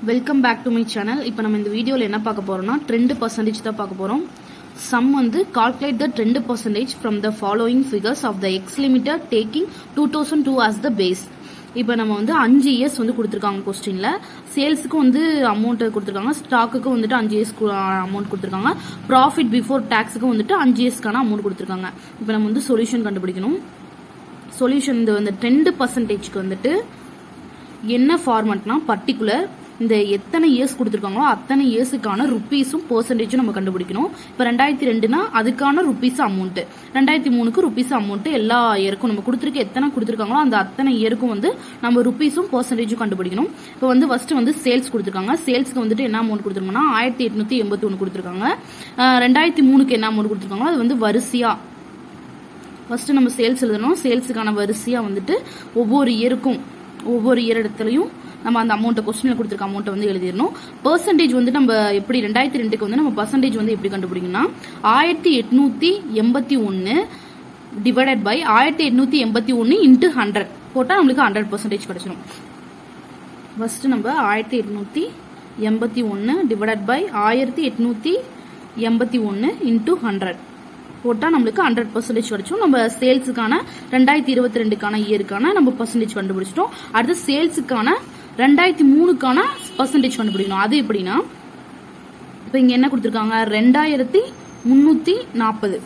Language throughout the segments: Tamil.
Welcome back to my channel. இப்போ நம்ம இந்த வீடியோவில் என்ன பார்க்க போறோம்னா ட்ரெண்ட் பர்சன்டேஜ் தான் பார்க்க போறோம். சம் வந்து calculate the trend percentage from the following figures of the X limited taking 2002 as the base. இப்போ நம்ம வந்து 5 இயர்ஸ் வந்து கொடுத்துருக்காங்க கொஸ்டின்ல. சேல்ஸுக்கு வந்து அமௌண்ட் கொடுத்துருக்காங்க, ஸ்டாக்குக்கு வந்துட்டு 5 இயர்ஸ் அமௌண்ட் கொடுத்துருக்காங்க, ப்ராஃபிட் பிஃபோர் டாக்ஸுக்கு வந்துட்டு 5 இயர்ஸ்க்கான அமௌண்ட் கொடுத்துருக்காங்க. இப்போ நம்ம வந்து சொல்யூஷன் கண்டுபிடிக்கணும். சொல்யூஷன் இந்த ட்ரெண்ட் பர்சன்டேஜ்க்கு வந்துட்டு என்ன ஃபார்மட்னா பர்டிகுலர் இந்த எத்தனை இயர்ஸ் கொடுத்துருக்காங்களோ அத்தனை இயர்ஸுக்கான ருப்பீஸும் பெர்சன்டேஜும் நம்ம கண்டுபிடிக்கணும். இப்போ 2002னா அதுக்கான ருப்பீஸ் அமௌண்ட், 2003க்கு ருப்பீஸ் அமௌண்ட் எல்லா இயருக்கும் நம்ம கொடுத்துருக்க எத்தனை கொடுத்துருக்காங்களோ அந்த அத்தனை இயருக்கும் வந்து நம்ம ருப்பீஸும் பெர்சன்டேஜும் கண்டுபிடிக்கணும். இப்போ வந்து ஃபர்ஸ்ட் வந்து சேல்ஸ் கொடுத்துருக்காங்க. சேல்ஸ்க்கு வந்துட்டு என்ன அமௌண்ட் கொடுத்துருக்காங்கன்னா 1881 கொடுத்துருக்காங்க. 2003க்கு என்ன அமௌண்ட் கொடுத்துருக்காங்களோ அது வந்து வரிசையா ஃபர்ஸ்ட் நம்ம சேல்ஸ் எழுதணும். சேல்ஸுக்கான வரிசையா வந்துட்டு ஒவ்வொரு இயர் இடத்துலையும் நம்ம அந்த அமௌண்ட் கொஸ்டின்ல கொடுத்துருக்க அமௌண்ட் வந்து எழுதிடணும். பெர்சன்டேஜ் வந்து நம்ம எப்படி 2002க்கு வந்து நம்ம பெர்சன்டேஜ் வந்து எப்படி கண்டுபிடிக்கணும்னா 1881 டிவைடட் பை 1881 இன்ட்டு 100 போட்டா நம்மளுக்கு 100% கிடைச்சிடும். ஃபர்ஸ்ட் நம்ம 1881 டிவைடட் பை 1881 இன்ட்டு 100 போட்டா நம்மளுக்கு 100% கிடைச்சோம். நம்ம சேல்ஸுக்கான 2022க்கான இயருக்கான நம்ம பர்சன்டேஜ் கண்டுபிடிச்சிட்டோம். அடுத்து சேல்ஸுக்கான 2003க்கான பர்சன்டேஜ் கண்டுபிடிக்கணும். அது எப்படின்னா இப்ப இங்க என்ன கொடுத்திருக்காங்க 2340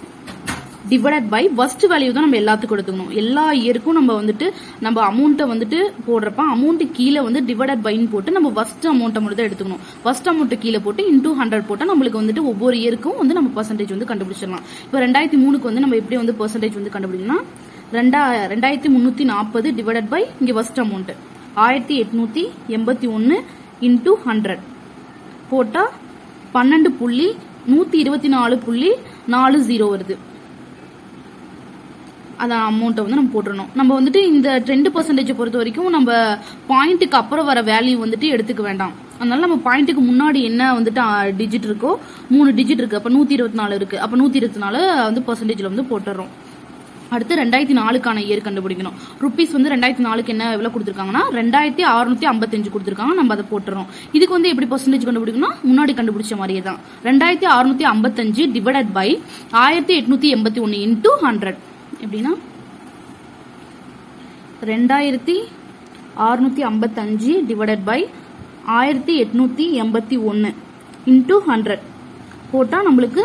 டிவைடட் பை ஃபர்ஸ்ட் வேல்யூ தான் நம்ம எல்லாத்துக்கும் எடுத்துக்கணும். எல்லா இயருக்கும் நம்ம வந்துட்டு நம்ம அமௌண்ட்டை வந்துட்டு போடுறப்ப அமௌண்ட் கீழே வந்து டிவைடட் பைன்னு போட்டு நம்ம ஃபர்ஸ்ட் அமௌண்ட்டை மட்டும் தான் எடுத்துக்கணும். ஃபர்ஸ்ட் அமௌண்ட் கீழே போட்டு இன்டூ 100 போட்டா நம்மளுக்கு வந்துட்டு ஒவ்வொரு இயருக்கும் வந்து நம்ம பர்சன்டேஜ் வந்து கண்டுபிடிச்சிடலாம். இப்போ 2003க்கு வந்து நம்ம எப்படி வந்து பர்சன்டேஜ் வந்து கண்டுபிடிக்கணும்னா 2340 டிவைடட் பை இங்க ஃபர்ஸ்ட் அமௌண்ட் 1881 இன்டூ 100 போட்டா 12.124.40 வருது. அதான் அமௌண்ட்டை வந்து நம்ம போட்டுறணும். நம்ம வந்துட்டு இந்த 2% பொறுத்த வரைக்கும் நம்ம பாயிண்ட்டுக்கு அப்புறம் வர வேல்யூ வந்துட்டு எடுத்துக்க வேண்டாம். அதனால நம்ம பாயிண்ட்டுக்கு முன்னாடி என்ன வந்துட்டு டிஜிட் இருக்கோ 3 டிஜிட் இருக்கு, அப்ப 124 இருக்கு, அப்ப 124 வந்து பெர்சன்டேஜ்ல வந்து போட்டுறோம். அடுத்து 2004க்கான இயர் கண்டுபிடிக்கணும். ருப்பீஸ் வந்து 2004க்கு என்ன எவ்வளவு கொடுத்துருக்காங்கன்னா 2655 கொடுத்துருக்காங்க. நம்ம அதை போட்டுறோம். இதுக்கு வந்து எப்படி பெர்சன்டேஜ் கண்டுபிடிக்கணும், முன்னாடி கண்டுபிடிச்ச மாதிரியே தான் 2655 டிவைடட் பை 1881 இன்டூ 100 எப்படின்னா 2655 டிவைடட் பை 1881 இன்டூ 100 போட்டா நம்மளுக்கு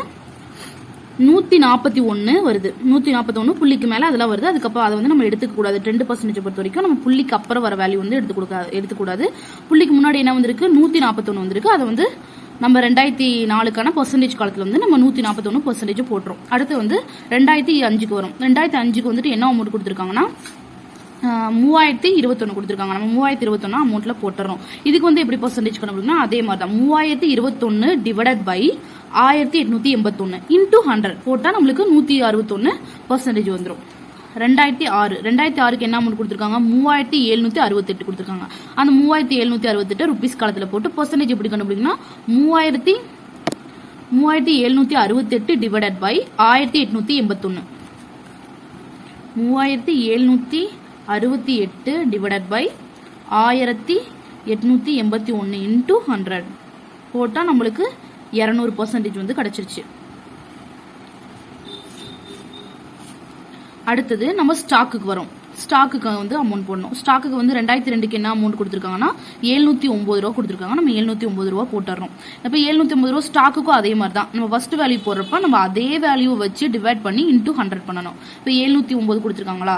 141 வருது. 141 புள்ளிக்கு மேல அதெல்லாம் வருது. அதுக்கப்புறம் அதை வந்து நம்ம எடுத்துக்க கூடாது. 2% பொறுத்த வரைக்கும் நம்ம புள்ளிக்கு அப்புறம் வர வேல்யூ வந்து எடுத்துக்கூடாது. புள்ளிக்கு முன்னாடி என்ன வந்திருக்கு 141 வந்திருக்கு. அதை வந்து நம்ம 2004க்கான பெர்சன்டேஜ் காலத்துல வந்து நம்ம 141% போட்டுரும். அடுத்து வந்து 2005க்கு வரும். 2005க்கு வந்துட்டு என்ன அமௌண்ட் கொடுத்துருக்காங்கன்னா 3021 கொடுத்துருக்காங்க. நம்ம 3021 அமௌண்ட்ல போட்டுறோம். இதுக்கு வந்து எப்படி பெர்சன்டேஜ் கண்டுபிடிக்கணும், அதே மாதிரி தான் 3021 டிவைடட் பை 1881 இன்டூ 100 போட்டா நம்மளுக்கு 161% வந்துடும். 2006க்கு என்ன அமௌண்ட் கொடுத்துருக்காங்க 3768 கொடுத்துருக்காங்க. அந்த 3768 ருபீஸ் காலத்துல போட்டு பெர்சன்டேஜ் எப்படி கண்டுபிடிக்கணும் 3768 டிவைடட் பை 1881 3768 டிவைடட் பை 1881 இன்டூ 100 போட்டா நம்மளுக்கு 200% வந்து கிடைச்சிருச்சு. அடுத்தது நம்ம ஸ்டாக்குக்கு வரும். ஸ்டாக்குக்கு வந்து அமௌண்ட் போடணும். ஸ்டாக்குக்கு வந்து 2002க்கு என்ன அமௌண்ட் கொடுத்துருக்காங்கன்னா 709 ரூபா கொடுத்துருக்காங்க. நம்ம 709 ரூபா போட்டுறோம். இப்போ 709 ரூபா ஸ்டாக்குக்கும் அதே மாதிரி தான். நம்ம ஃபர்ஸ்ட் வேல்யூ போடுறப்ப நம்ம அதே வேல்யூ வச்சு டிவைட் பண்ணி இன்டூ 100 பண்ணணும். இப்போ 709 கொடுத்துருக்காங்களா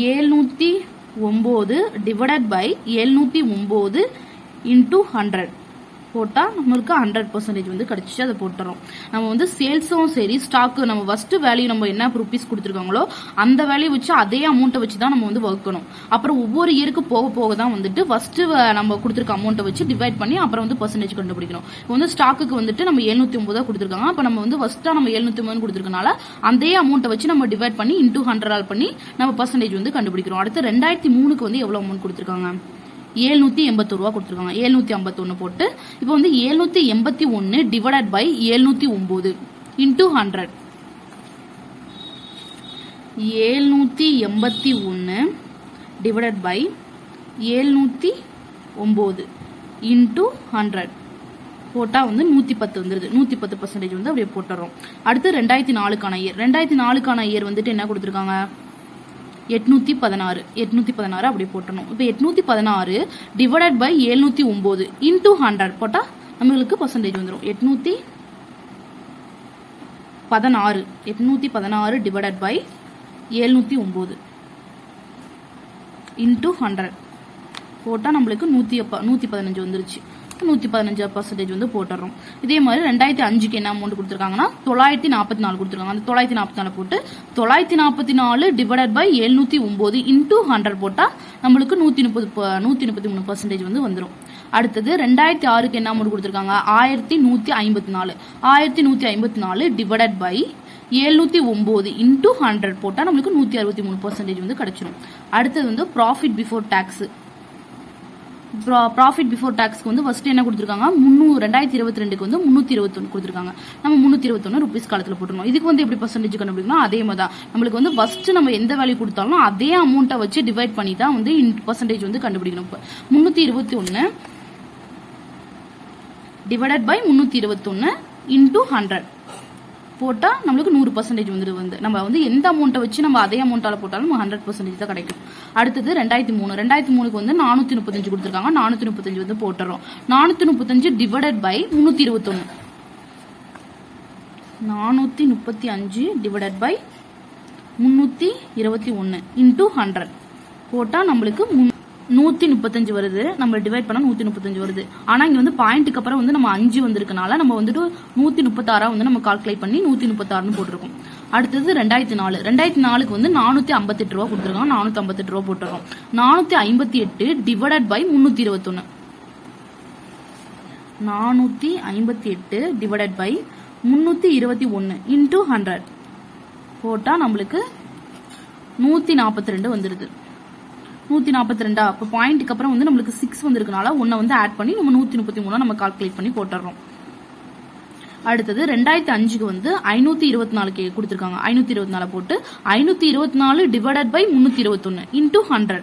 709 டிவைடட் பை 709 இன்டூ 100 போட்டா நம்மளுக்கு 100% வந்து கிடைச்சிச்சு. அதை போட்டுறோம். நம்ம வந்து சேல்ஸும் சரி ஸ்டாக்கு நம்ம ஃபர்ஸ்ட் வேல்யூ நம்ம என்ன ருபீஸ் கொடுத்துருக்காங்களோ அந்த வேல்யூ வச்சு அதே அமௌண்ட்டை வச்சு தான் நம்ம வந்து வகுக்கணும். அப்புறம் ஒவ்வொரு இயருக்கு போக போக தான் வந்துட்டு ஃபர்ஸ்ட் நம்ம கொடுத்துருக்க அமௌண்ட்டை வச்சு டிவைட் பண்ணி அப்புறம் வந்து பெர்சன்டேஜ் கண்டுபிடிக்கணும். இப்போ வந்து ஸ்டாக்குக்கு வந்துட்டு நம்ம 709 கொடுத்துருக்காங்க. அப்ப நம்ம வந்து ஃபர்ஸ்டா நம்ம 709 கொடுத்துருக்கனால அதே அமௌண்ட்டை வச்சு நம்ம டிவைட் பண்ணி இன்டூ 100 பண்ணி நம்ம பெர்சன்டேஜ் வந்து கண்டுபிடிக்கிறோம். அடுத்து 2003க்கு வந்து எவ்வளவு அமௌண்ட் கொடுத்துருக்காங்க 781 ரூபா கொடுத்துருக்காங்க. 751 போட்டு இப்போ வந்து 781 divided by 709 into 100 781 divided by 709 into 100 போட்டால் வந்து 110 வந்துடுது. 110% வந்து அப்படியே போட்டுறோம். அடுத்து 2004க்கான இயர். 2004க்கான இயர் வந்துட்டு என்ன கொடுத்துருக்காங்க? 816 அப்படி போட்டணும். இப்போ 816 டிவைடட் பை 709 இன்டூ 100 போட்டால் நம்மளுக்கு பர்சன்டேஜ் வந்துடும். 816 டிவைடட் பை 709 இன்டூ 100 போட்டால் நம்மளுக்கு 115 வந்துருச்சு. 115% வந்து போட்டுறோம். இதே மாதிரி 2005க்கு என்ன அமௌண்ட் கொடுத்துருக்காங்கன்னா 944 கொடுத்துருக்காங்க. அந்த 944 போட்டு 944 டிவைடட் பை 709 இன்டூ 100 போட்டால் நம்மளுக்கு 133% வந்து வந்துடும். அடுத்தது 2006க்கு என்ன அமௌண்ட் கொடுத்துருக்காங்க? 1154 டிவைடட் பை 709 இன்டூ 100 போட்டால் நம்மளுக்கு 163% வந்து கிடைச்சிடும். அடுத்தது வந்து profit before tax. Profit before டாக்ஸ்க்கு வந்து ஃபர்ஸ்ட் என்ன கொடுத்துருக்காங்க? 2022க்கு வந்து 321 கொடுத்துருக்காங்க. நம்ம 321 ருபீஸ் காலத்தில் போட்டுருணும். இதுக்கு வந்து எப்படி பர்சன்டேஜ் கண்டுபிடிக்கணும்? அதே மாதிரி தான் நம்மளுக்கு வந்து ஃபர்ஸ்ட் நம்ம எந்த வேல்யூ கொடுத்தாலும் அதே அமௌண்ட்டை வச்சு டிவைட் பண்ணி தான் வந்து பர்சன்டேஜ் வந்து கண்டுபிடிக்கணும். இப்போ 321 டிவைடட் பை 321 இன்டூ 100 போட்டால் நம்மளுக்கு 100% வந்து நம்ம வந்து எந்த அமௌண்ட்டை வச்சு நம்ம அதே அமௌண்ட்டால் போட்டாலும் 100% தான் கிடைக்கும். அடுத்தது 2003க்கு வந்து 435 கொடுத்துருக்காங்க. 435 வந்து போட்டுறோம். 435 divided by 321 435 divided by 321 into 100 போட்டால் நம்மளுக்கு 135 வருது. நம்ம டிவைட் பண்ணா 135 வருது. ஆனா இங்க வந்து பாயிண்ட்டுக்கு அப்புறம் வந்து நம்ம 5 வந்திருக்கனால நம்ம வந்துட்டு 136 வந்து நம்ம கால்குலேட் பண்ணி 136 போட்டிருக்கோம். அடுத்தது 2004க்கு வந்து 458 ரூபா கொடுத்துருக்கோம். 458 ரூபா போட்டுறோம். 458 divided by 321 458 divided by 321 into 100 போட்டா நம்மளுக்கு 142 வந்துருது. 142 அப்போ பாயிண்ட்டுக்கு அப்புறம் வந்து நம்மளுக்கு 6 வந்திருக்கனால ஒன்றை வந்து ஆட் பண்ணி நம்ம 133 நம்ம கால்குலேட் பண்ணி போட்டுறோம். அடுத்தது 2005க்கு வந்து 524 கொடுத்துருக்காங்க. 524 போட்டு 524 divided by 321 into 100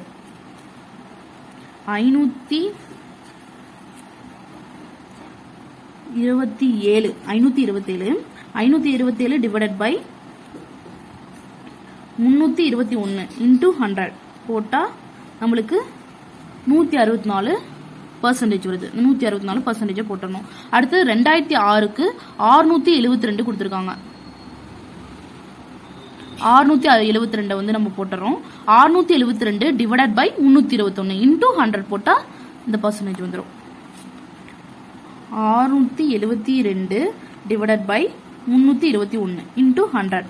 527 divided by 321 into 100 போட்டா நம்மளுக்கு 164% வருது. 164% போட்டணும். அடுத்து 2006க்கு 672 கொடுத்துருக்காங்க. 672 வந்து நம்ம போட்டுறோம். 672 டிவைடட் பை 321 இன்டூ 100 போட்டா இந்த பர்சன்டேஜ் வந்துடும். 672 டிவைடட் பை 321 இன்டூ 100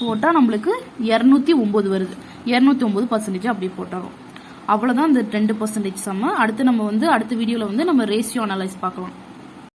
போட்டா நம்மளுக்கு 209 வருது. 209% அப்படி போட்டுறோம். அவ்வளவுதான் இந்த 2% சம்ம. அடுத்து நம்ம வந்து அடுத்த வீடியோல வந்து நம்ம ரேஷியோ அனலைஸ் பார்க்கலாம்.